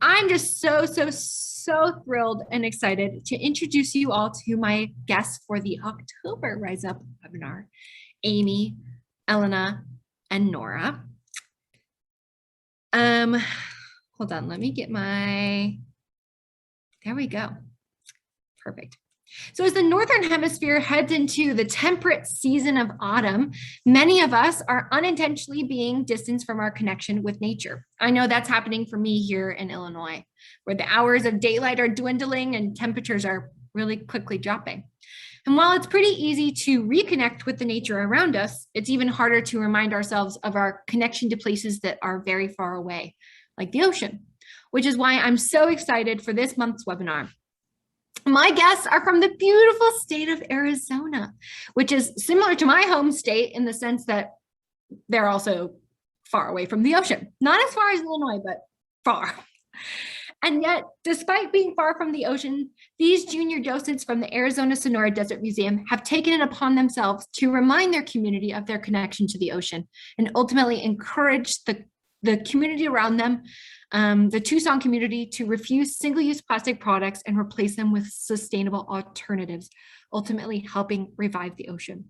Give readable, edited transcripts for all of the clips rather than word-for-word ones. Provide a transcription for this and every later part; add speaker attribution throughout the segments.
Speaker 1: I'm just so thrilled and excited to introduce you all to my guests for the October Rise Up webinar, Amy, Elena, and Nora. Hold on, let me get there we go. Perfect. So as the Northern Hemisphere heads into the temperate season of autumn, many of us are unintentionally being distanced from our connection with nature. I know that's happening for me here in Illinois, where the hours of daylight are dwindling and temperatures are really quickly dropping. And while it's pretty easy to reconnect with the nature around us, it's even harder to remind ourselves of our connection to places that are very far away, like the ocean, which is why I'm so excited for this month's webinar. My guests are from the beautiful state of Arizona, which is similar to my home state in the sense that they're also far away from the ocean. Not as far as Illinois, but far. And yet, despite being far from the ocean, these junior docents from the Arizona-Sonora Desert Museum have taken it upon themselves to remind their community of their connection to the ocean and ultimately encourage the community around them, the Tucson community, to refuse single-use plastic products and replace them with sustainable alternatives, ultimately helping revive the ocean.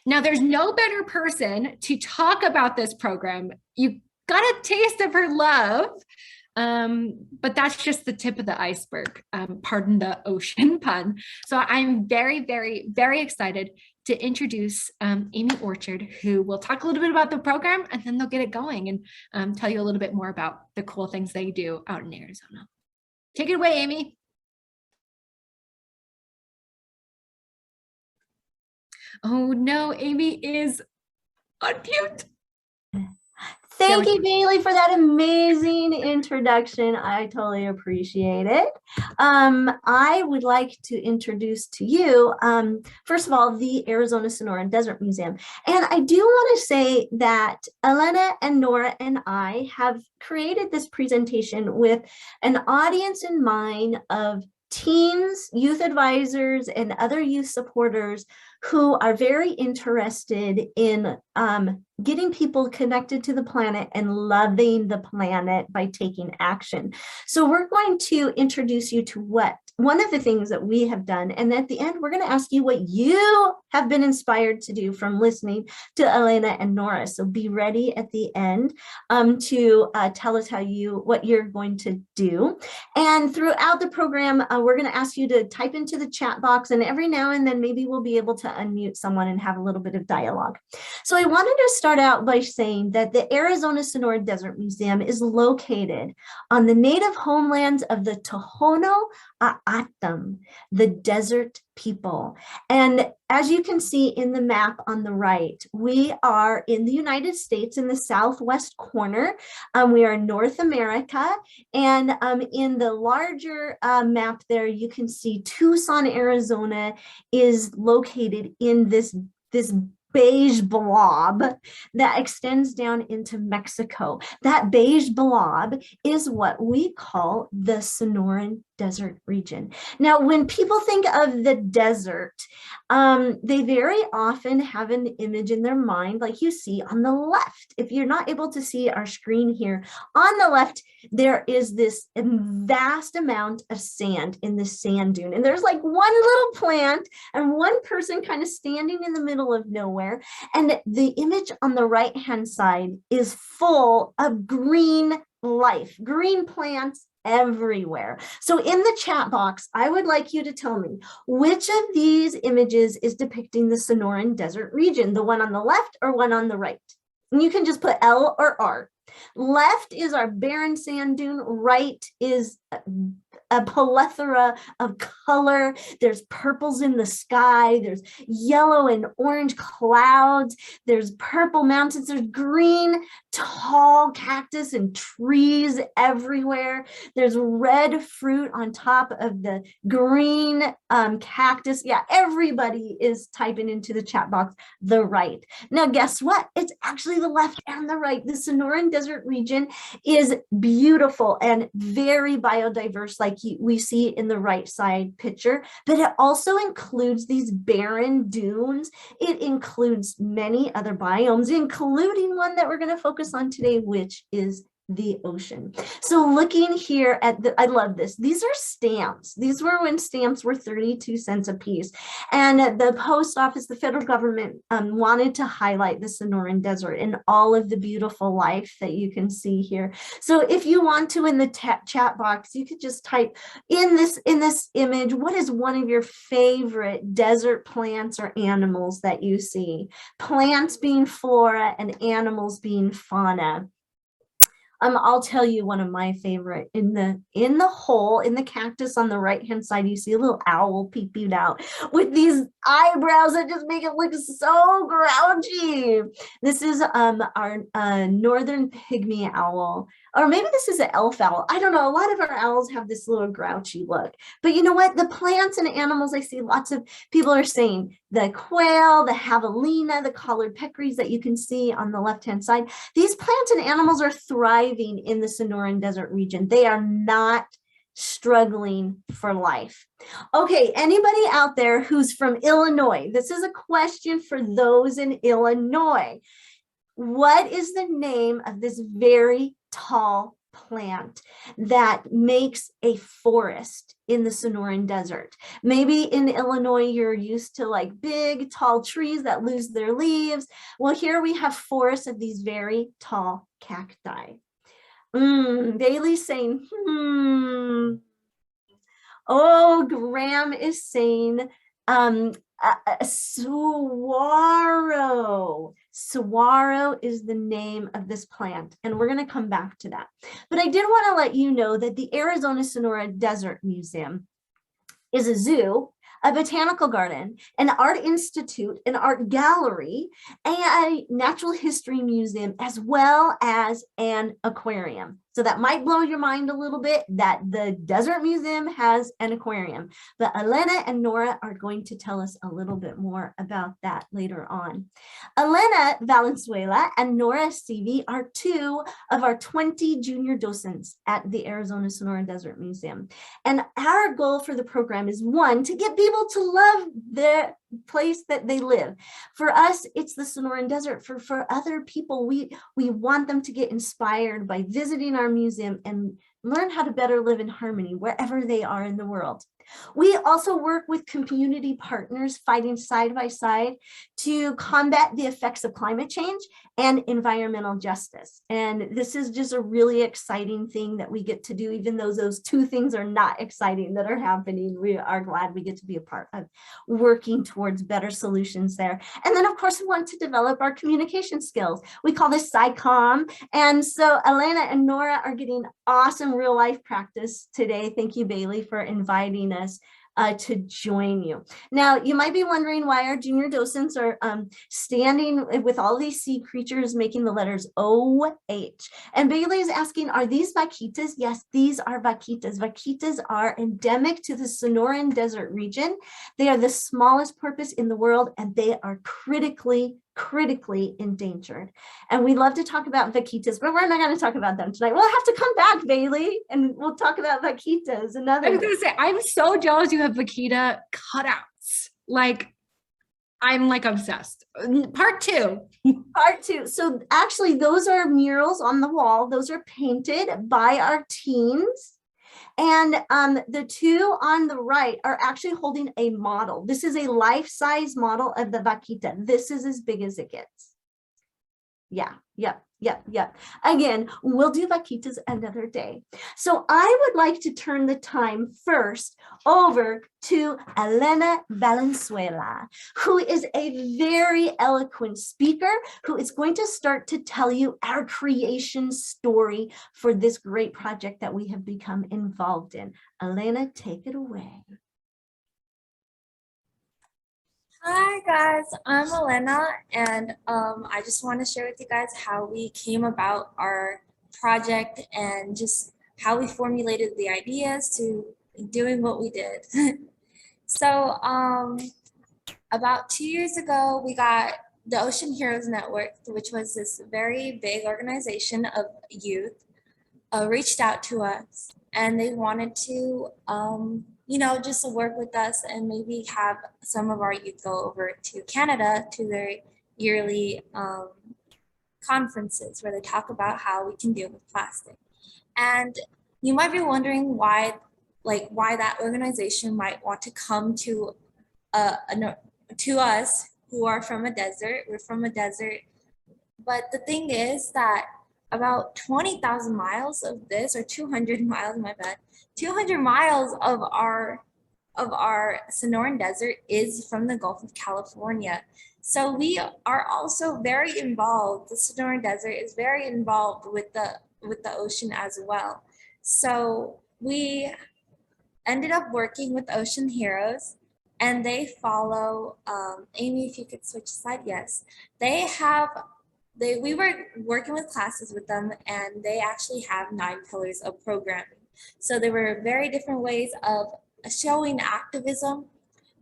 Speaker 1: Now, there's no better person to talk about this program. You got a taste of her love, but that's just the tip of the iceberg, pardon the ocean pun. So I'm very excited to introduce Amy Orchard, who will talk a little bit about the program, and then they'll get it going and tell you a little bit more about the cool things they do out in Arizona. Take it away, Amy. Oh no, Amy is on mute.
Speaker 2: Thank you, Bailey, for that amazing introduction. I totally appreciate it. I would like to introduce to you, first of all, the Arizona-Sonora Desert Museum. And I do want to say that Elena and Nora and I have created this presentation with an audience in mind of teens, youth advisors, and other youth supporters who are very interested in getting people connected to the planet and loving the planet by taking action. So we're going to introduce you to one of the things that we have done. And at the end, we're going to ask you what you have been inspired to do from listening to Elena and Nora. So be ready at the end to tell us what you're going to do. And throughout the program, we're going to ask you to type into the chat box, and every now and then maybe we'll be able to unmute someone and have a little bit of dialogue. So I wanted to start out by saying that the Arizona-Sonora Desert Museum is located on the native homelands of the Tohono O'odham, the desert people. And as you can see in the map on the right, we are in the United States in the southwest corner. We are in North America, and in the larger map there, you can see Tucson, Arizona is located in this beige blob that extends down into Mexico. That beige blob is what we call the Sonoran Desert region. Now, when people think of the desert, they very often have an image in their mind like you see on the left. If you're not able to see our screen here, on the left, there is this vast amount of sand in the sand dune. And there's like one little plant and one person kind of standing in the middle of nowhere. And the image on the right-hand side is full of green life, green plants everywhere. So in the chat box, I would like you to tell me which of these images is depicting the Sonoran Desert region, the one on the left or one on the right. And you can just put L or R. Left is our barren sand dune, right is a plethora of color. There's purples in the sky, there's yellow and orange clouds, there's purple mountains, there's green tall cactus and trees everywhere. There's red fruit on top of the green cactus. Yeah, everybody is typing into the chat box the right. Now, guess what? It's actually the left and the right. The Sonoran Desert region is beautiful and very biodiverse, like we see in the right side picture, but it also includes these barren dunes. It includes many other biomes, including one that we're going to focus on today, which is the ocean. So looking here at I love this. These are stamps. These were when stamps were 32 cents a piece. And the post office, the federal government wanted to highlight the Sonoran Desert and all of the beautiful life that you can see here. So if you want to, in the chat box, you could just type in this image, what is one of your favorite desert plants or animals that you see? Plants being flora and animals being fauna. I'll tell you one of my favorite. In the hole in the cactus on the right hand side, you see a little owl peeping out with these eyebrows that just make it look so grouchy. This is our northern pygmy owl, or maybe this is an elf owl. I don't know. A lot of our owls have this little grouchy look. But you know what? The plants and animals, I see lots of people are saying the quail, the javelina, the collared peccaries that you can see on the left hand side. These plants and animals are thriving in the Sonoran Desert region. They are not struggling for life. Okay, anybody out there who's from Illinois? This is a question for those in Illinois. What is the name of this very tall plant that makes a forest in the Sonoran Desert? Maybe in Illinois, you're used to like big, tall trees that lose their leaves. Well, here we have forests of these very tall cacti. Bailey's saying, Oh, Graham is saying, saguaro. Saguaro is the name of this plant, and we're going to come back to that. But I did want to let you know that the Arizona-Sonora Desert Museum is a zoo, a botanical garden, an art institute, an art gallery, a natural history museum, as well as an aquarium. So that might blow your mind a little bit that the Desert Museum has an aquarium. But Elena and Nora are going to tell us a little bit more about that later on. Elena Valenzuela and Nora Seavey are two of our 20 junior docents at the Arizona-Sonora Desert Museum. And our goal for the program is, one, to get people to love the place that they live. For us, it's the Sonoran Desert. For other people, we want them to get inspired by visiting our museum and learn how to better live in harmony wherever they are in the world. We also work with community partners fighting side by side to combat the effects of climate change and environmental justice. And this is just a really exciting thing that we get to do, even though those two things are not exciting that are happening. We are glad we get to be a part of working towards better solutions there. And then, of course, we want to develop our communication skills. We call this SciComm. And so Elena and Nora are getting awesome real life practice today. Thank you, Bailey, for inviting us to join you. Now, you might be wondering why our junior docents are standing with all these sea creatures making the letters O-H. And Bailey is asking, are these vaquitas? Yes, these are vaquitas. Vaquitas are endemic to the Sonoran Desert region. They are the smallest porpoise in the world, and they are critically endangered. And we love to talk about vaquitas, but we're not going to talk about them tonight. We'll have to come back, Bailey, and we'll talk about vaquitas another.
Speaker 1: I was going to say, I'm so jealous you have vaquita cutouts. Like, I'm like obsessed. Part two.
Speaker 2: Part two. So actually, those are murals on the wall. Those are painted by our teens. And the two on the right are actually holding a model. This is a life-size model of the vaquita. This is as big as it gets. Yeah. Again, we'll do vaquitas another day. So I would like to turn the time first over to Elena Valenzuela, who is a very eloquent speaker who is going to start to tell you our creation story for this great project that we have become involved in. Elena, take it away.
Speaker 3: Hi guys, I'm Elena, and I just want to share with you guys how we came about our project and just how we formulated the ideas to doing what we did. So about 2 years ago, we got the Ocean Heroes Network, which was this very big organization of youth, reached out to us, and they wanted to just to work with us and maybe have some of our youth go over to Canada to their yearly conferences where they talk about how we can deal with plastic. And you might be wondering why that organization might want to come to to us who are from a desert. We're from a desert. But the thing is that about 20,000 miles of this, or 200 miles, my bad, 200 miles of our Sonoran Desert is from the Gulf of California. So we are also very involved. The Sonoran Desert is very involved with the ocean as well. So we ended up working with Ocean Heroes, and they follow, Amy, if you could switch slide, yes. We were working with classes with them, and they actually have 9 pillars of programming. So there were very different ways of showing activism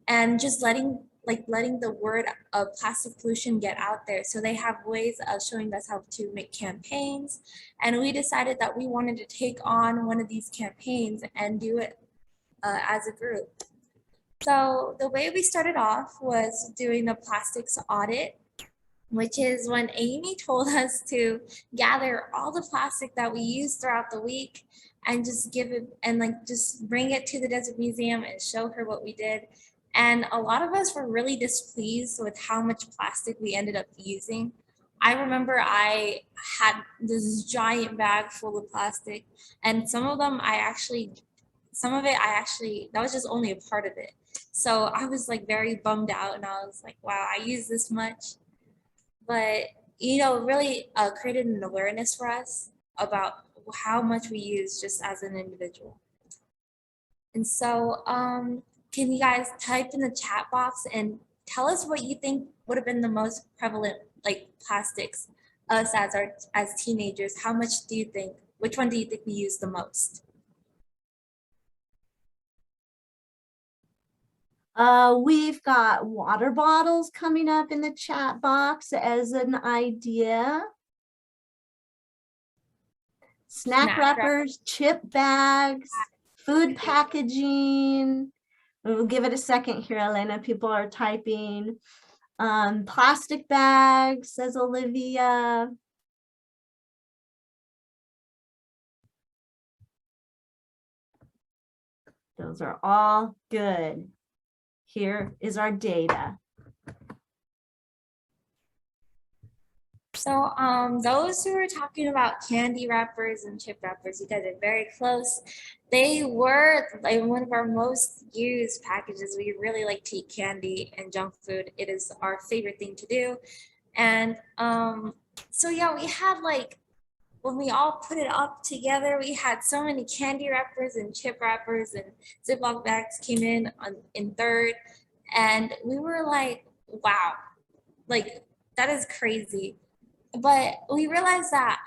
Speaker 3: and just letting the word of plastic pollution get out there. So they have ways of showing us how to make campaigns. And we decided that we wanted to take on one of these campaigns and do it as a group. So the way we started off was doing the plastics audit, which is when Amy told us to gather all the plastic that we used throughout the week and just give it and just bring it to the Desert Museum and show her what we did. And a lot of us were really displeased with how much plastic we ended up using. I remember I had this giant bag full of plastic, and some of it I actually, that was just only a part of it. So I was like very bummed out, and I was like, wow, I use this much. But, it really created an awareness for us about how much we use just as an individual. And so can you guys type in the chat box and tell us what you think would have been the most prevalent plastics us as teenagers? How much do you think, which one do you think we use the most?
Speaker 2: We've got water bottles coming up in the chat box as an idea. Snack wrappers, chip bags, food packaging. We'll give it a second here, Elena. People are typing. Plastic bags, says Olivia. Those are all good. Here is our data.
Speaker 3: So those who are talking about candy wrappers and chip wrappers, you guys are very close. They were one of our most used packages. We really like to eat candy and junk food. It is our favorite thing to do. And so yeah, we had when we all put it up together, we had so many candy wrappers and chip wrappers, and Ziploc bags came in third. And we were like, wow, that is crazy. But we realized that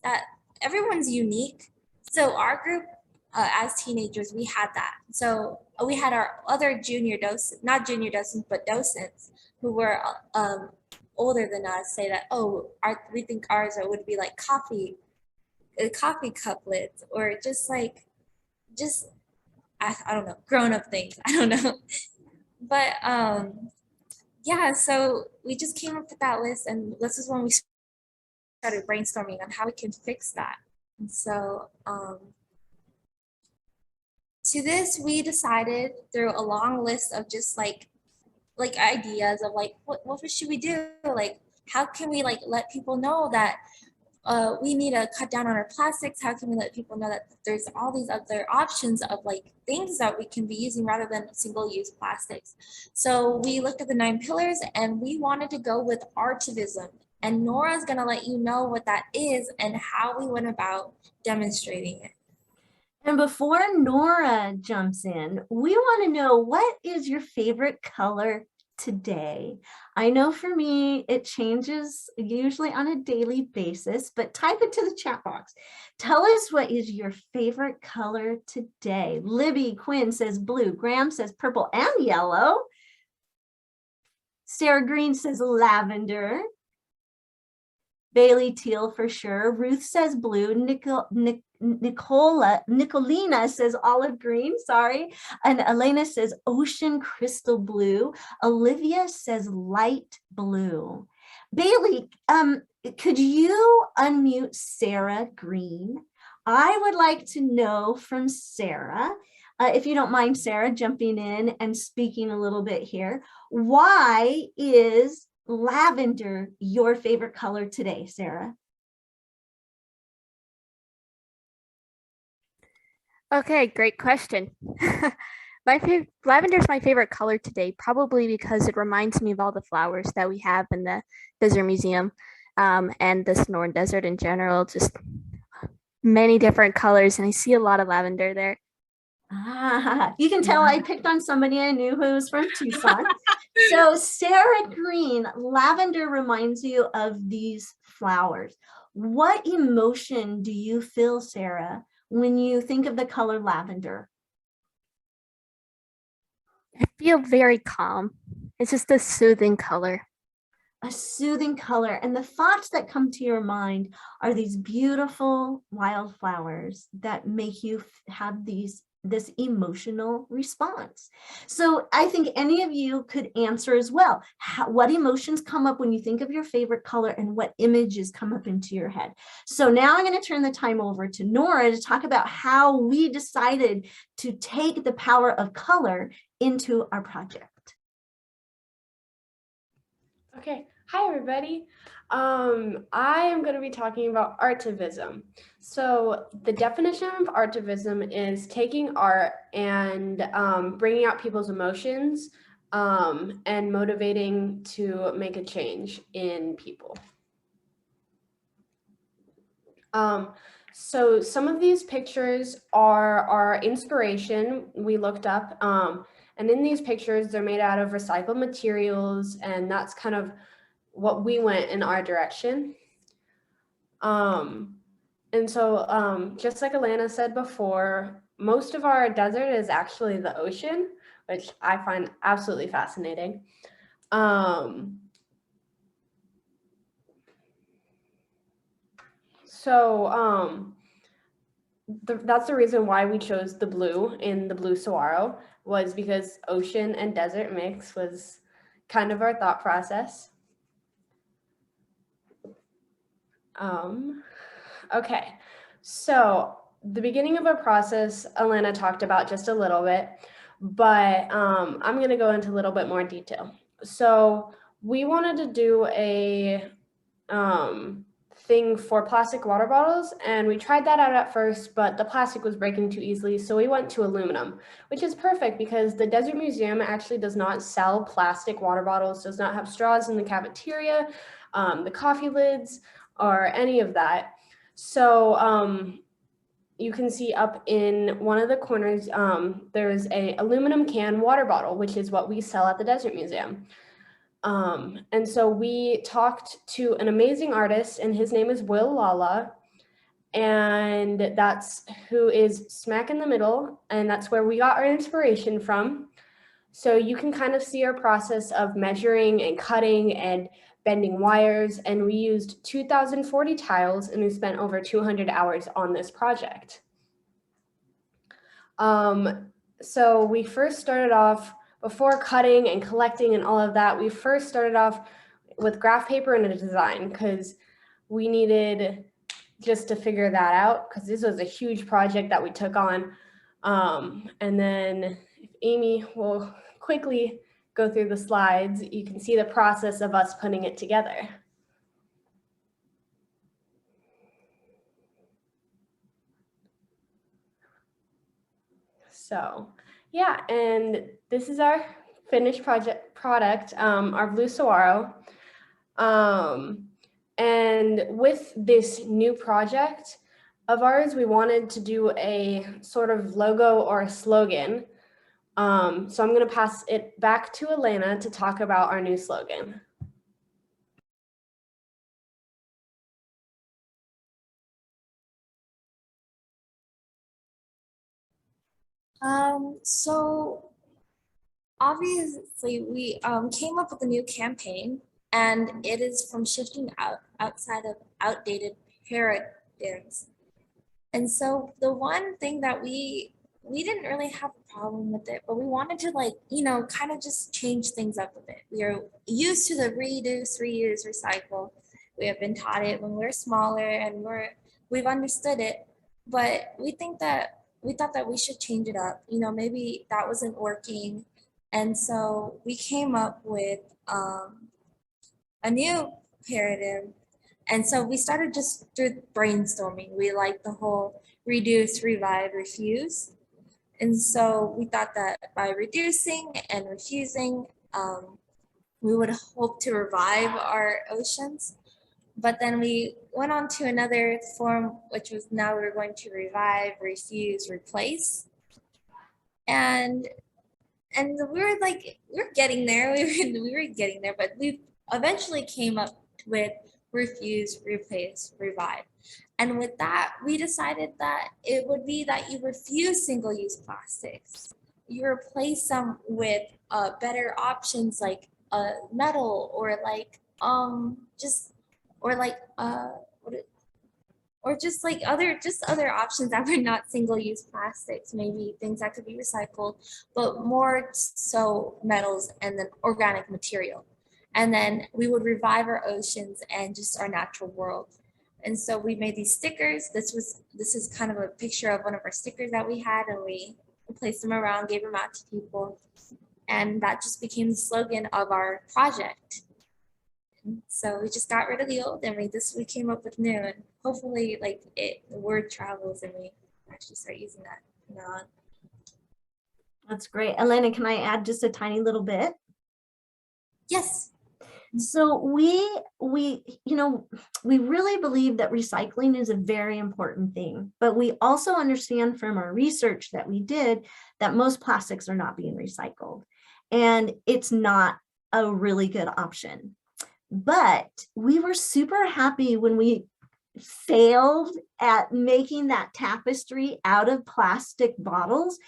Speaker 3: that everyone's unique. So our group, as teenagers, we had that. So we had our other junior docents, not junior docents, but docents who were older than us say that, oh, we think ours would be like coffee couplets, or just I don't know, grown-up things. I don't know. But yeah, so we just came up with that list, and this is when we started brainstorming on how we can fix that. And so to this, we decided through a long list of just ideas of what should we do? How can we let people know that we need to cut down on our plastics? How can we let people know that there's all these other options of things that we can be using rather than single-use plastics? So we looked at the 9 pillars, and we wanted to go with artivism. And Nora's gonna let you know what that is and how we went about demonstrating it.
Speaker 2: And before Nora jumps in, we want to know, what is your favorite color today? I know for me, it changes usually on a daily basis, but type it to the chat box. Tell us, what is your favorite color today? Libby Quinn says blue. Graham says purple and yellow. Sarah Green says lavender. Bailey teal for sure. Ruth says blue. Nicolina says olive green, sorry. And Elena says ocean crystal blue. Olivia says light blue. Bailey, could you unmute Sarah Green? I would like to know from Sarah, if you don't mind, Sarah, jumping in and speaking a little bit here. Why is lavender your favorite color today, Sarah?
Speaker 4: Okay, great question. Lavender is my favorite color today, probably because it reminds me of all the flowers that we have in the Desert Museum, and the Sonoran Desert in general, just many different colors, and I see a lot of lavender there.
Speaker 2: Ah, you can tell I picked on somebody I knew who was from Tucson. So Sarah Green, lavender reminds you of these flowers. What emotion do you feel, Sarah, when you think of the color lavender?
Speaker 4: I feel very calm. It's just a soothing color.
Speaker 2: A soothing color. And the thoughts that come to your mind are these beautiful wildflowers that make you have this emotional response. So I think any of you could answer as well. What emotions come up when you think of your favorite color, and what images come up into your head? So now I'm going to turn the time over to Nora to talk about how we decided to take the power of color into our project.
Speaker 5: Okay, hi everybody. I am going to be talking about artivism. So the definition of artivism is taking art and bringing out people's emotions and motivating to make a change in people. So some of these pictures are our inspiration we looked up. And in these pictures, they're made out of recycled materials, and that's kind of what we went in our direction. And so just like Alana said before, most of our desert is actually the ocean, which I find absolutely fascinating. That's the reason why we chose the blue in the blue saguaro, was because ocean and desert mix was kind of our thought process. Okay, so the beginning of our process, Alana talked about just a little bit, but I'm going to go into a little bit more detail. So we wanted to do a thing for plastic water bottles, and we tried that out at first, but the plastic was breaking too easily, so we went to aluminum, which is perfect because the Desert Museum actually does not sell plastic water bottles, does not have straws in the cafeteria, the coffee lids, or any of that. So you can see up in one of the corners, there's a aluminum can water bottle, which is what we sell at the Desert Museum. And so we talked to an amazing artist, and his name is Will Lala, and that's who is smack in the middle, and that's where we got our inspiration from. So you can kind of see our process of measuring and cutting and bending wires, and we used 2,040 tiles, and we spent over 200 hours on this project. So we first started off, before cutting and collecting and all of that, we first started off with graph paper and a design, because we needed just to figure that out, because this was a huge project that we took on. And then if Amy will quickly go through the slides, you can see the process of us putting it together. So yeah, and this is our finished product, our blue saguaro. And with this new project of ours, we wanted to do a sort of logo or a slogan. So I'm going to pass it back to Alana to talk about our new slogan.
Speaker 3: So obviously we came up with a new campaign, and it is from shifting outside of outdated paradigms. And so the one thing that we didn't really have a problem with it, but we wanted to, like, kind of just change things up a bit. We are used to the reduce, reuse, recycle, we have been taught it when we're smaller and we've understood it. But we thought that we should change it up. Maybe that wasn't working. And so we came up with a new paradigm. And so we started just through brainstorming. We like the whole reduce, revive, refuse. And so we thought that by reducing and refusing, we would hope to revive our oceans. But then we went on to another form, which was now we're going to revive, refuse, replace. And we were getting there. We were getting there, but we eventually came up with refuse, replace, revive. And with that, we decided that it would be that you refuse single-use plastics. You replace them with better options like metal or like just or like or just like other options that were not single-use plastics, maybe things that could be recycled, but more so metals and then organic material. And then we would revive our oceans and just our natural world. And so we made these stickers. This is kind of a picture of one of our stickers that we had, and we placed them around, gave them out to people. And that just became the slogan of our project. And so we just got rid of the old and we came up with new, and hopefully the word travels and we actually start using that from now on.
Speaker 2: That's great. Elena, can I add just a tiny little bit?
Speaker 3: Yes.
Speaker 2: So we really believe that recycling is a very important thing, but we also understand from our research that we did that most plastics are not being recycled, and it's not a really good option. But we were super happy when we failed at making that tapestry out of plastic bottles,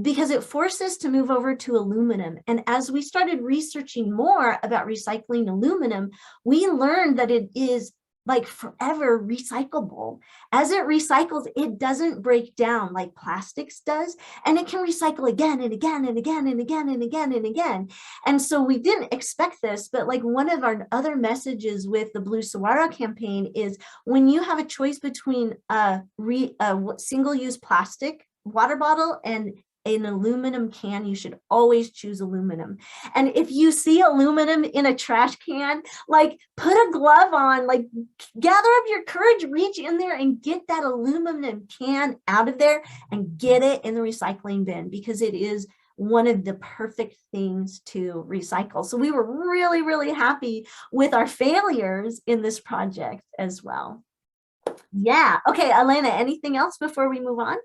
Speaker 2: because it forced us to move over to aluminum. And as we started researching more about recycling aluminum, we learned that it is like forever recyclable. As it recycles, it doesn't break down like plastics does, and it can recycle again and again and again and again and again and again. And so we didn't expect this, but like one of our other messages with the Blue Saguaro campaign is when you have a choice between a single-use plastic water bottle and an aluminum can, you should always choose aluminum. And if you see aluminum in a trash can, like put a glove on, like gather up your courage, reach in there and get that aluminum can out of there and get it in the recycling bin, because it is one of the perfect things to recycle. So we were really, really happy with our failures in this project as well. Yeah. Okay, Elena, anything else before we move on?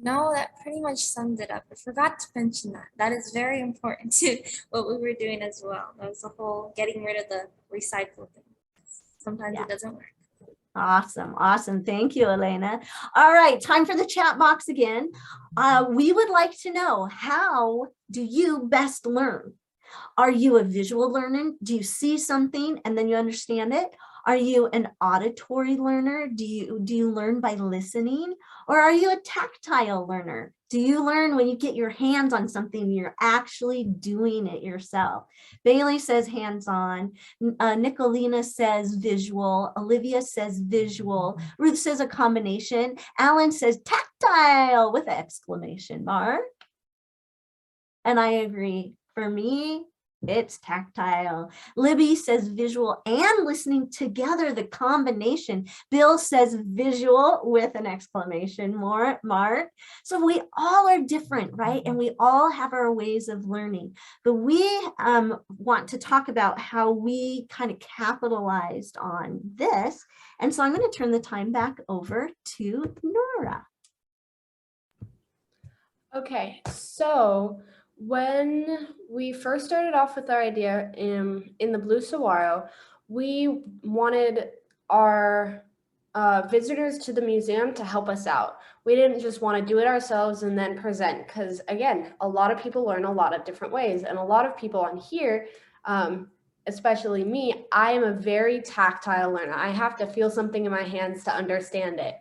Speaker 3: No, that pretty much summed it up. I forgot to mention that. That is very important to what we were doing as well. That was the whole getting rid of the recycle thing. Sometimes it doesn't work.
Speaker 2: Awesome. Awesome. Thank you, Elena. All right, time for the chat box again. We would like to know, how do you best learn? Are you a visual learner? Do you see something and then you understand it? Are you an auditory learner? Do you learn by listening? Or are you a tactile learner? Do you learn when you get your hands on something, you're actually doing it yourself? Bailey says hands-on. Nicolina says visual. Olivia says visual. Ruth says a combination. Alan says tactile with an exclamation mark. And I agree. For me, it's tactile. Libby says visual and listening together, the combination. Bill says visual with an exclamation mark. So we all are different, right? And we all have our ways of learning. But we want to talk about how we kind of capitalized on this. And so I'm going to turn the time back over to Nora.
Speaker 5: Okay, so when we first started off with our idea in the Blue Saguaro, we wanted our visitors to the museum to help us out. We didn't just want to do it ourselves and then present, because again, a lot of people learn a lot of different ways, and a lot of people on here, especially me, I am a very tactile learner. I have to feel something in my hands to understand it.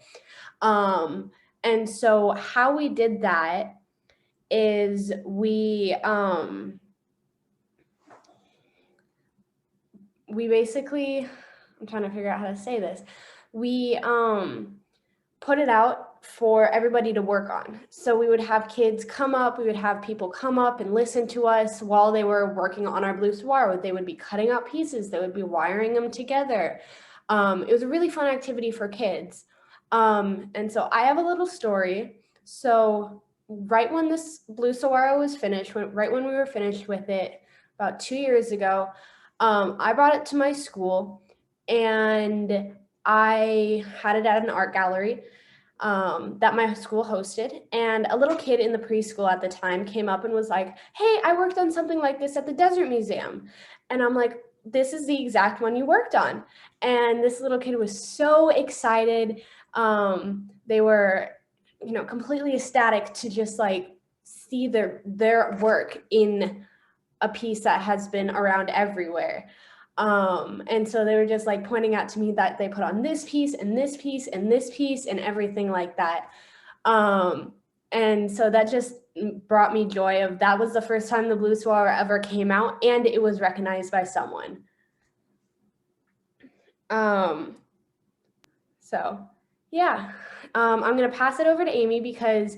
Speaker 5: And so how we did that is we we basically, I'm trying to figure out how to say this. We put it out for everybody to work on. So we would have kids come up, we would have people come up and listen to us while they were working on our blue saguaro. They would be cutting out pieces, they would be wiring them together. It was a really fun activity for kids. And so I have a little story. So right when this blue saguaro was finished, right when we were finished with it about 2 years ago, I brought it to my school and I had it at an art gallery that my school hosted. And a little kid in the preschool at the time came up and was like, hey, I worked on something like this at the Desert Museum. And I'm like, this is the exact one you worked on. And this little kid was so excited. They were, completely ecstatic to just like see their work in a piece that has been around everywhere. And so they were just like pointing out to me that they put on this piece and this piece and this piece and everything like that. And so that just brought me joy of that was the first time the blue saguaro ever came out and it was recognized by someone. So yeah, I'm going to pass it over to Amy because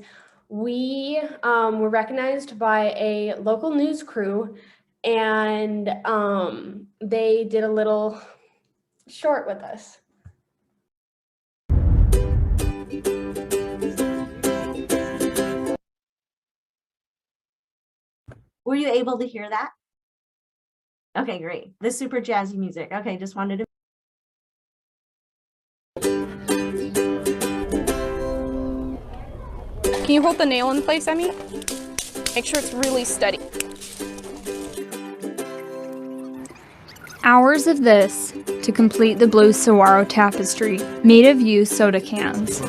Speaker 5: we were recognized by a local news crew and they did a little short with us.
Speaker 2: Were you able to hear that? Okay, great. The super jazzy music. Okay, just wanted to.
Speaker 6: Can you hold the nail in place, Emmy? Make sure it's really steady.
Speaker 7: Hours of this to complete the blue saguaro tapestry made of used soda cans.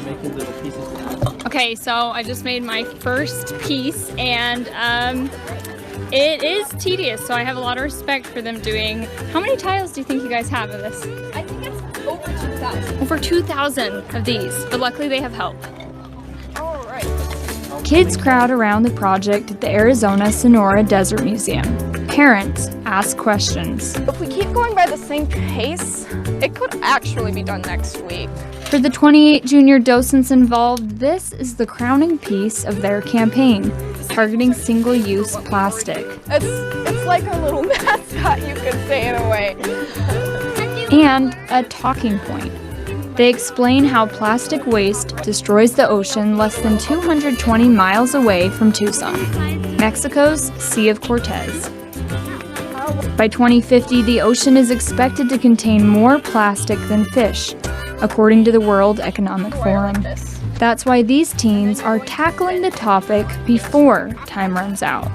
Speaker 8: Okay, so I just made my first piece and it is tedious, so I have a lot of respect for them doing. How many tiles do you think you guys have of this?
Speaker 6: I think it's over 2,000.
Speaker 8: Over 2,000 of these, but luckily they have help.
Speaker 6: All right.
Speaker 7: Kids crowd around the project at the Arizona-Sonora Desert Museum. Parents ask questions.
Speaker 6: If we keep going by the same pace, it could actually be done next week.
Speaker 7: For the 28 junior docents involved, this is the crowning piece of their campaign, targeting single-use plastic.
Speaker 6: It's like a little mascot, you could say, in a way.
Speaker 7: And a talking point. They explain how plastic waste destroys the ocean less than 220 miles away from Tucson, Mexico's Sea of Cortez. By 2050, the ocean is expected to contain more plastic than fish, according to the World Economic Forum. That's why these teens are tackling the topic before time runs out.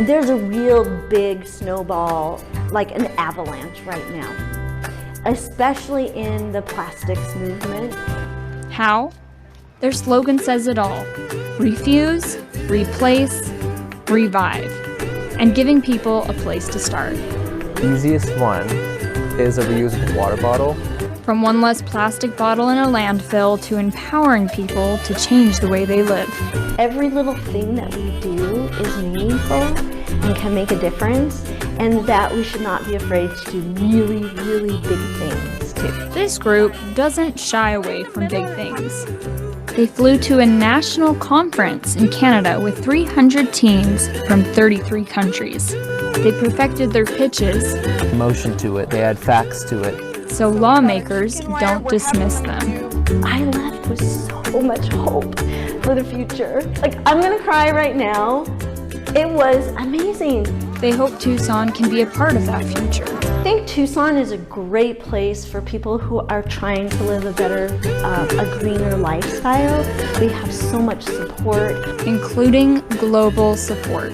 Speaker 2: There's a real big snowball, like an avalanche right now, especially in the plastics movement.
Speaker 7: How? Their slogan says it all. Refuse, replace, revive. And giving people a place to start.
Speaker 9: The easiest one is a reusable water bottle.
Speaker 7: From one less plastic bottle in a landfill to empowering people to change the way they live.
Speaker 2: Every little thing that we do is meaningful and can make a difference, and that we should not be afraid to do really, really big things too.
Speaker 7: This group doesn't shy away from big things. They flew to a national conference in Canada with 300 teens from 33 countries. They perfected their pitches.
Speaker 9: Emotion to it, they add facts to it.
Speaker 7: So lawmakers don't dismiss them.
Speaker 2: I left with so much hope for the future. Like, I'm gonna cry right now. It was amazing.
Speaker 7: They hope Tucson can be a part of that future.
Speaker 2: I think Tucson is a great place for people who are trying to live a better, a greener lifestyle. We have so much support.
Speaker 7: Including global support.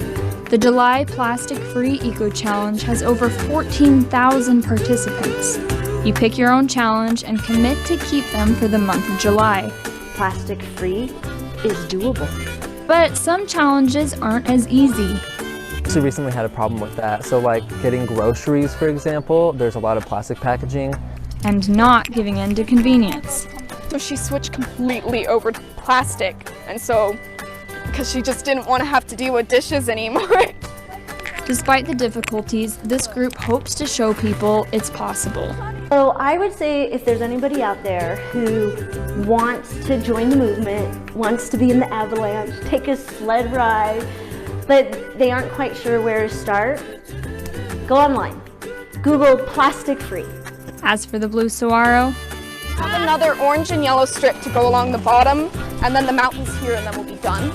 Speaker 7: The July Plastic Free Eco Challenge has over 14,000 participants. You pick your own challenge and commit to keep them for the month of July.
Speaker 2: Plastic free is doable.
Speaker 7: But some challenges aren't as easy.
Speaker 9: So recently had a problem with that. So like getting groceries, for example, there's a lot of plastic packaging.
Speaker 7: And not giving in to convenience.
Speaker 6: So she switched completely over to plastic. And so, because she just didn't want to have to deal with dishes anymore.
Speaker 7: Despite the difficulties, this group hopes to show people it's possible.
Speaker 2: So I would say if there's anybody out there who wants to join the movement, wants to be in the avalanche, take a sled ride, but they aren't quite sure where to start, go online. Google plastic free.
Speaker 7: As for the blue saguaro,
Speaker 6: Have another orange and yellow strip to go along the bottom, and then the mountains here, and then we'll be done.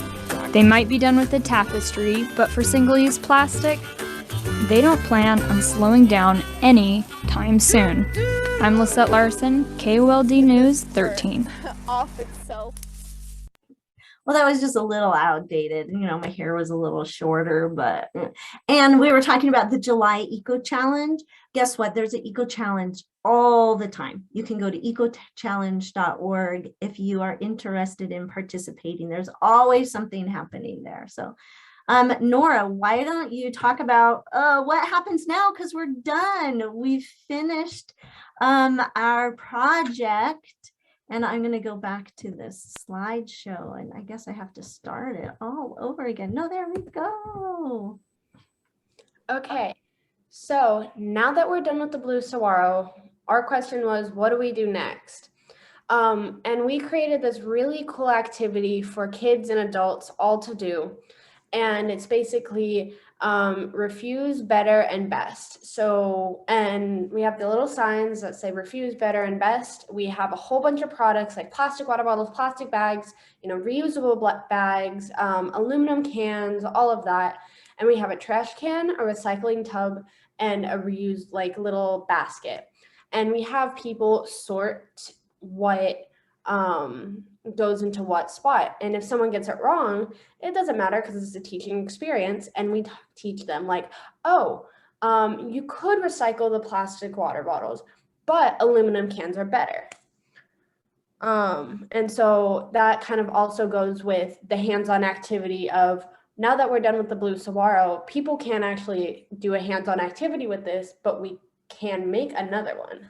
Speaker 7: they might be done with the tapestry, but for single-use plastic, they don't plan on slowing down any time soon. I'm Lisette Larson, KOLD News 13.
Speaker 6: Off itself.
Speaker 2: Well, that was just a little outdated. You know, my hair was a little shorter, but, and we were talking about the July Eco Challenge. Guess what? There's an Eco Challenge all the time. You can go to ecochallenge.org if you are interested in participating. There's always something happening there. So, Nora, why don't you talk about what happens now? Because we're done. We've finished our project. And I'm going to go back to this slideshow, and I guess I have to start it all over again. No, there we go.
Speaker 5: Okay, so now that we're done with the blue saguaro, our question was, what do we do next? And we created this really cool activity for kids and adults all to do. And it's basically refuse, better, and best. So, and we have the little signs that say refuse, better, and best. We have a whole bunch of products like plastic water bottles, plastic bags, you know, reusable bags, aluminum cans, all of that. And we have a trash can, a recycling tub, and a reused like little basket. And we have people sort what goes into what spot. And if someone gets it wrong, it doesn't matter because it's a teaching experience. And we teach them like, oh, you could recycle the plastic water bottles, but aluminum cans are better. And so that kind of also goes with the hands-on activity of, now that we're done with the blue saguaro, people can actually do a hands-on activity with this, but we can make another one.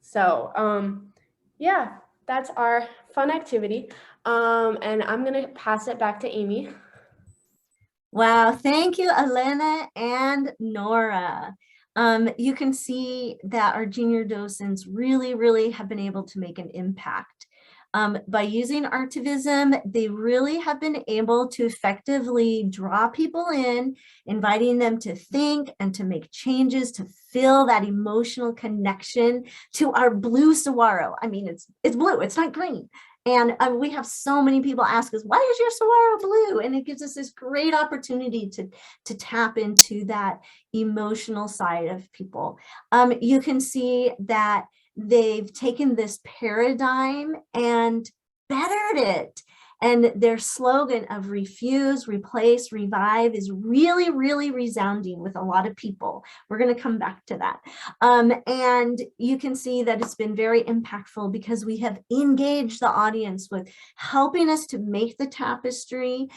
Speaker 5: So, yeah, that's our fun activity. And I'm going to pass it back to Amy.
Speaker 2: Wow, thank you, Elena and Nora. You can see that our junior docents really have been able to make an impact. By using Artivism, they really have been able to effectively draw people in, inviting them to think and to make changes, to feel that emotional connection to our blue saguaro. I mean, it's blue, it's not green. And we have so many people ask us, why is your saguaro blue? And it gives us this great opportunity to tap into that emotional side of people. You can see that they've taken this paradigm and bettered it. And their slogan of refuse, replace, revive is really resounding with a lot of people. We're going to come back to that. And you can see that it's been very impactful because we have engaged the audience with helping us to make the tapestry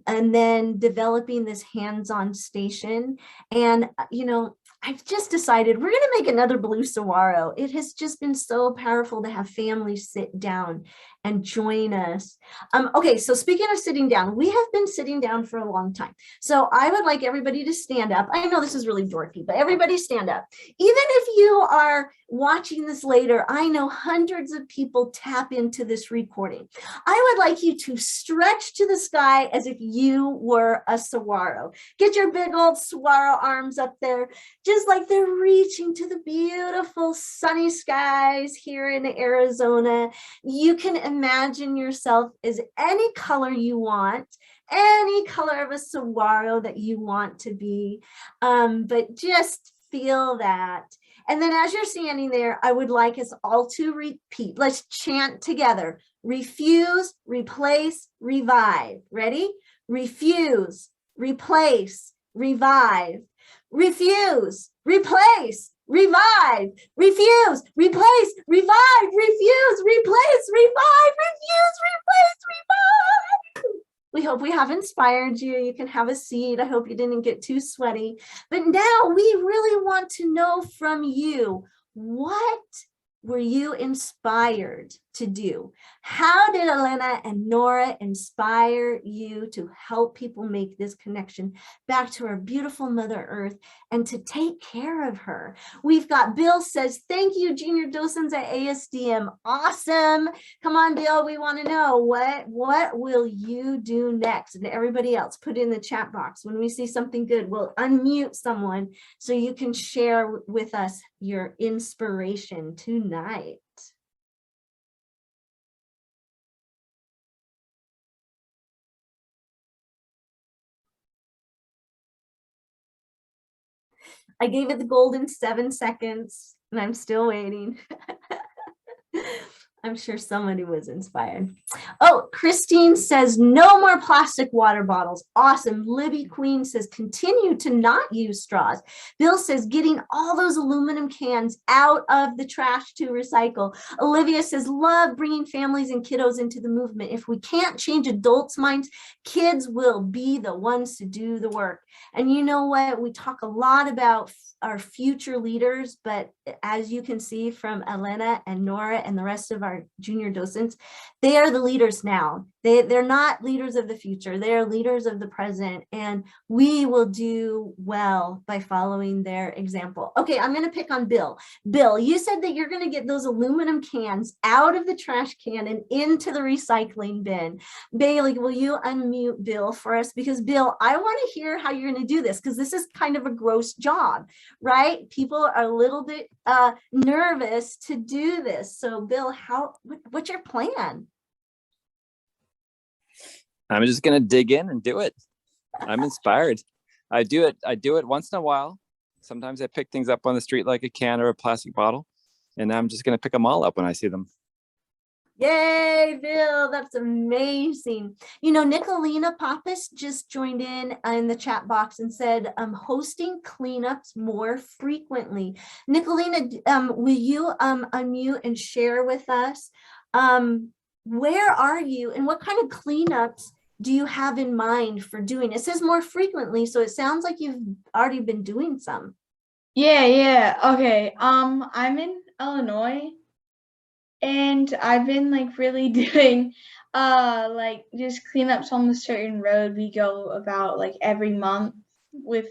Speaker 2: and then developing this hands-on station. And, you know, I've just decided we're going to make another blue saguaro. It has just been so powerful to have families sit down and join us. Okay, so speaking of sitting down, we have been sitting down for a long time. So I would like everybody to stand up. I know this is really dorky, but everybody stand up. Even if you are watching this later, I know hundreds of people tap into this recording. I would like you to stretch to the sky as if you were a saguaro. Get your big old saguaro arms up there, just like they're reaching to the beautiful sunny skies here in Arizona. You can imagine yourself as any color you want, any color of a saguaro that you want to be, but just feel that. And then as you're standing there, I would like us all to repeat. Let's chant together. Refuse, replace, revive. Ready? Refuse, replace, revive. Refuse, replace, revive. Refuse, replace, revive. Refuse, replace, revive. Refuse, replace, revive. We hope we have inspired you. You can have a seat. I hope you didn't get too sweaty. But now we really want to know from you, what were you inspired to do. How did Elena and Nora inspire you to help people make this connection back to our beautiful Mother Earth and to take care of her? We've got Bill says, thank you, Junior Docents at ASDM. Awesome. Come on, Bill, we want to know what will you do next? And everybody else, put in the chat box. When we see something good, we'll unmute someone so you can share with us your inspiration tonight. I gave it the golden 7 seconds and I'm still waiting. I'm sure somebody was inspired. Oh, Christine says, no more plastic water bottles. Awesome. Libby Queen says, continue to not use straws. Bill says, getting all those aluminum cans out of the trash to recycle. Olivia says, love bringing families and kiddos into the movement. If we can't change adults' minds, kids will be the ones to do the work. And you know what? We talk a lot about our future leaders, but as you can see from Elena and Nora and the rest of our junior docents, they are the leaders now. They're not leaders of the future. They are leaders of the present, and we will do well by following their example. Okay, I'm going to pick on Bill. Bill, you said that you're going to get those aluminum cans out of the trash can and into the recycling bin. Bailey, will you unmute Bill for us? Because Bill, I want to hear how you're going to do this, because this is kind of a gross job, right? People are a little bit nervous to do this. So Bill, what's your plan?
Speaker 10: I'm just going to dig in and do it. I'm inspired. I do it once in a while. Sometimes I pick things up on the street like a can or a plastic bottle, and I'm just going to pick them all up when I see them.
Speaker 2: Yay, Bill, that's amazing. You know, Nicolina Pappas just joined in the chat box and said, hosting cleanups more frequently. Nicolina, will you unmute and share with us, where are you and what kind of cleanups do you have in mind for doing? It says more frequently, so it sounds like you've already been doing some.
Speaker 11: Yeah. Okay. I'm in Illinois, and I've been like really doing like just cleanups on the certain road we go about like every month with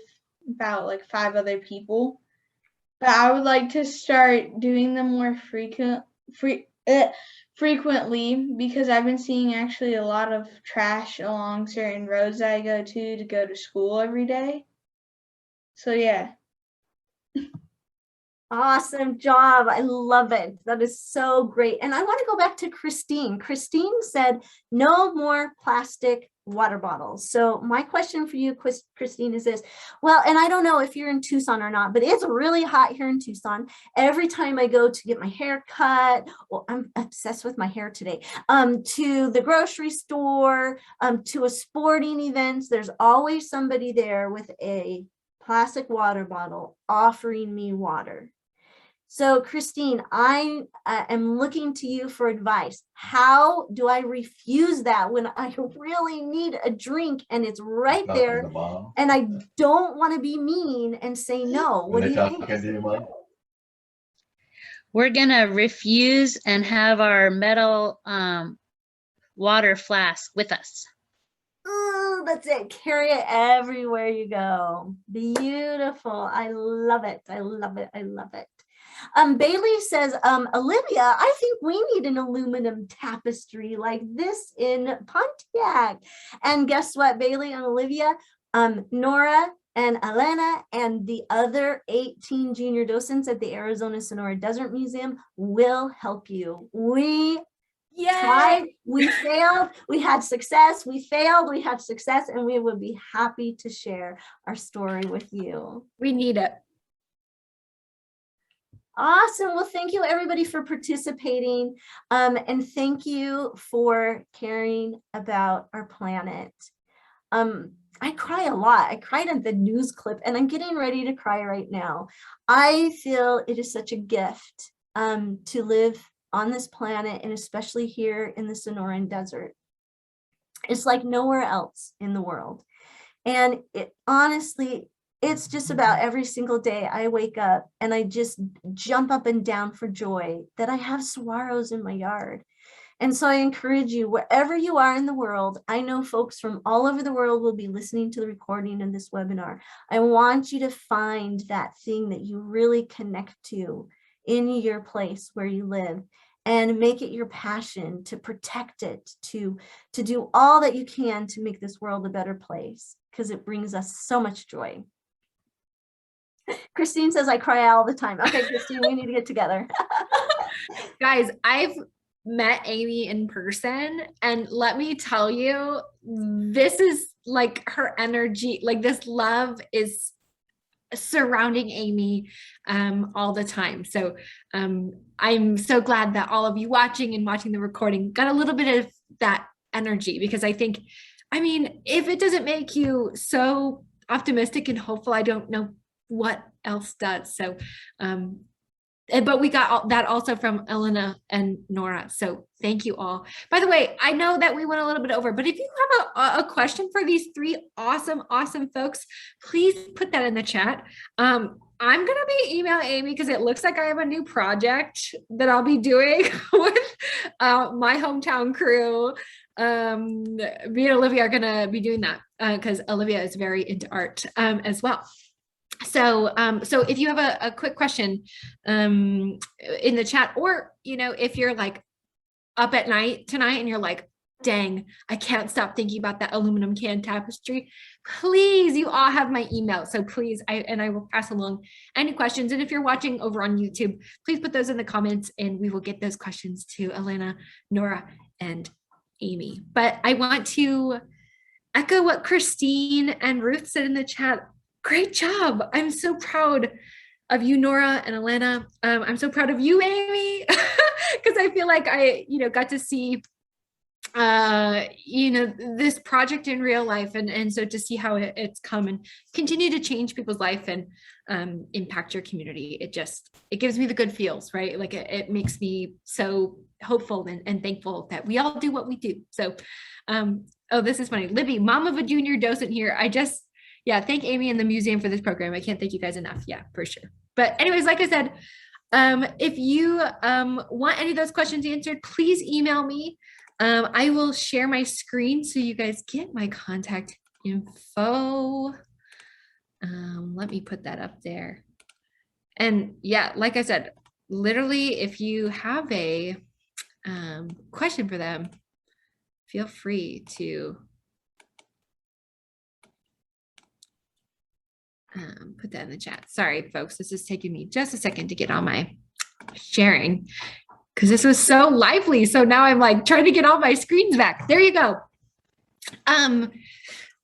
Speaker 11: about like 5 other people. But I would like to start doing them more frequently, because I've been seeing actually a lot of trash along certain roads that I go to school every day. So yeah.
Speaker 2: Awesome job. I love it. That is so great. And I want to go back to Christine. Christine said, no more plastic water bottles. So my question for you, Christine, is this. Well, and I don't know if you're in Tucson or not, but it's really hot here in Tucson. Every time I go to get my hair cut, well, I'm obsessed with my hair today, to the grocery store, to a sporting event, there's always somebody there with a plastic water bottle offering me water. So Christine, I am looking to you for advice. How do I refuse that when I really need a drink and it's right there and I don't want to be mean and say no? What do you think?
Speaker 12: We're gonna refuse and have our metal water flask with us.
Speaker 2: Oh, that's it. Carry it everywhere you go. Beautiful. I love it. I love it. I love it. Bailey says, Olivia, I think we need an aluminum tapestry like this in Pontiac. And guess what, Bailey and Olivia, Nora and Elena and the other 18 junior docents at the Arizona-Sonora Desert Museum will help you. We tried, we failed, we had success, we failed, we had success, and we would be happy to share our story with you.
Speaker 1: We need it.
Speaker 2: Awesome. Well, thank you everybody for participating. And thank you for caring about our planet. I cry a lot. I cried at the news clip and I'm getting ready to cry right now. I feel it is such a gift to live on this planet, and especially here in the Sonoran Desert. It's like nowhere else in the world. And it honestly, it's just about every single day I wake up and I just jump up and down for joy that I have saguaros in my yard. And so I encourage you, wherever you are in the world, I know folks from all over the world will be listening to the recording of this webinar. I want you to find that thing that you really connect to in your place where you live, and make it your passion to protect it, to do all that you can to make this world a better place, because it brings us so much joy. Christine says I cry all the time. Okay, Christine, we need to get together.
Speaker 1: Guys, I've met Amy in person, and let me tell you, this is like her energy, like this love is surrounding Amy all the time. So I'm so glad that all of you watching the recording got a little bit of that energy, because I think, I mean, if it doesn't make you so optimistic and hopeful, I don't know what else does. So but we got that also from Elena and Nora. So thank you all. By the way, I know that we went a little bit over, but if you have a question for these three awesome folks, please put that in the chat. I'm going to be emailing Amy because it looks like I have a new project that I'll be doing with my hometown crew. Me and Olivia are going to be doing that because Olivia is very into art as well. So if you have a quick question in the chat, or, you know, if you're like up at night tonight and you're like, dang, I can't stop thinking about that aluminum can tapestry, please, you all have my email. So please, I will pass along any questions. And if you're watching over on YouTube, please put those in the comments and we will get those questions to Elena, Nora, and Amy. But I want to echo what Christine and Ruth said in the chat. Great job. I'm so proud of you, Nora and Elena. I'm so proud of you, Amy, because I feel like I, got to see, this project in real life. And so to see how it's come and continue to change people's life and impact your community, it gives me the good feels, right? Like it makes me so hopeful and thankful that we all do what we do. So, this is funny. Libby, mom of a junior docent here. Thank Amy and the museum for this program. I can't thank you guys enough. Yeah, for sure. But anyways, like I said, if you want any of those questions answered, please email me. I will share my screen so you guys get my contact info. Let me put that up there. And yeah, like I said, literally, if you have a question for them, feel free to put that in the chat. Sorry, folks, this is taking me just a second to get on my sharing because this was so lively. So now I'm like trying to get all my screens back. There you go.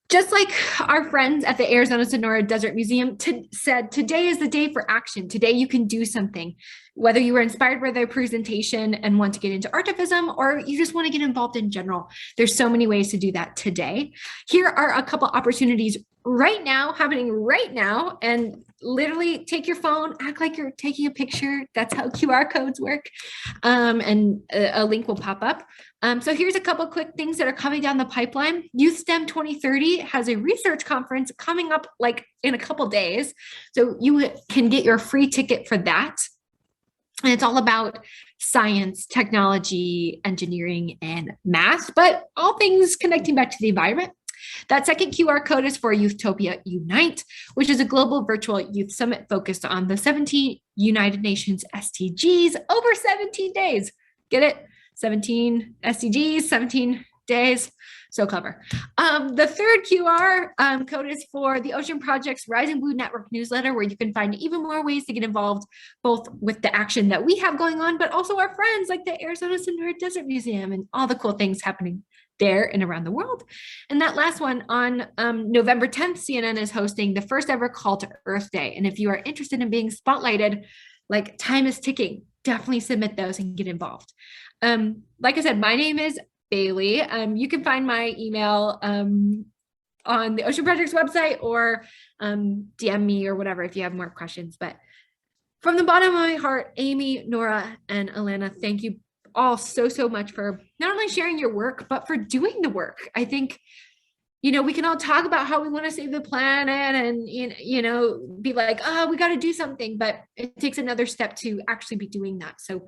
Speaker 1: Just like our friends at the Arizona-Sonora Desert Museum said, today is the day for action. Today you can do something. Whether you were inspired by their presentation and want to get into artivism, or you just want to get involved in general, there's so many ways to do that today. Here are a couple opportunities happening right now, and literally take your phone, act like you're taking a picture. That's how QR codes work. And a link will pop up. So here's a couple quick things that are coming down the pipeline. Youth STEM 2030 has a research conference coming up like in a couple days. So you can get your free ticket for that. And it's all about science, technology, engineering, and math, but all things connecting back to the environment. That second QR code is for Youthtopia Unite, which is a global virtual youth summit focused on the 17 United Nations SDGs over 17 days. Get it? 17 SDGs, 17 days. So clever. The third QR code is for the Ocean Project's Rising Blue Network newsletter, where you can find even more ways to get involved, both with the action that we have going on, but also our friends like the Arizona-Sonora Desert Museum and all the cool things happening there and around the world. And that last one, on November 10th, CNN is hosting the first ever Call to Earth Day. And if you are interested in being spotlighted, like time is ticking, definitely submit those and get involved. Like I said, my name is Bailey. You can find my email on the Ocean Project's website, or DM me or whatever if you have more questions. But from the bottom of my heart, Amy, Nora, and Elena, thank you all so much for not only sharing your work, but for doing the work. I think, we can all talk about how we want to save the planet and, be like, oh, we got to do something, but it takes another step to actually be doing that. So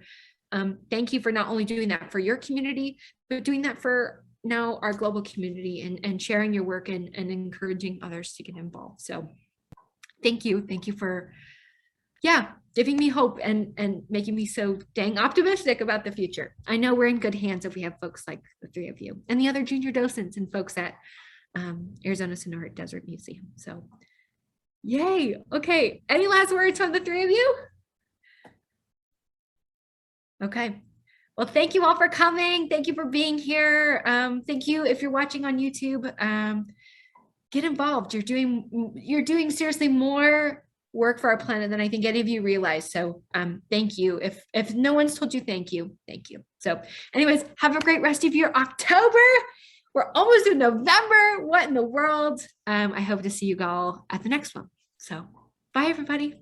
Speaker 1: thank you for not only doing that for your community, but doing that for now our global community, and sharing your work and encouraging others to get involved. So thank you for giving me hope and making me so dang optimistic about the future. I know we're in good hands if we have folks like the three of you and the other junior docents and folks at Arizona-Sonora Desert Museum. So yay. Okay, any last words from the three of you? Okay. Well, thank you all for coming. Thank you for being here. Thank you if you're watching on YouTube. Get involved. You're doing seriously more work for our planet than I think any of you realize. So thank you. If no one's told you thank you, thank you. So anyways, have a great rest of your October. We're almost in November. What in the world? I hope to see you all at the next one. So bye, everybody.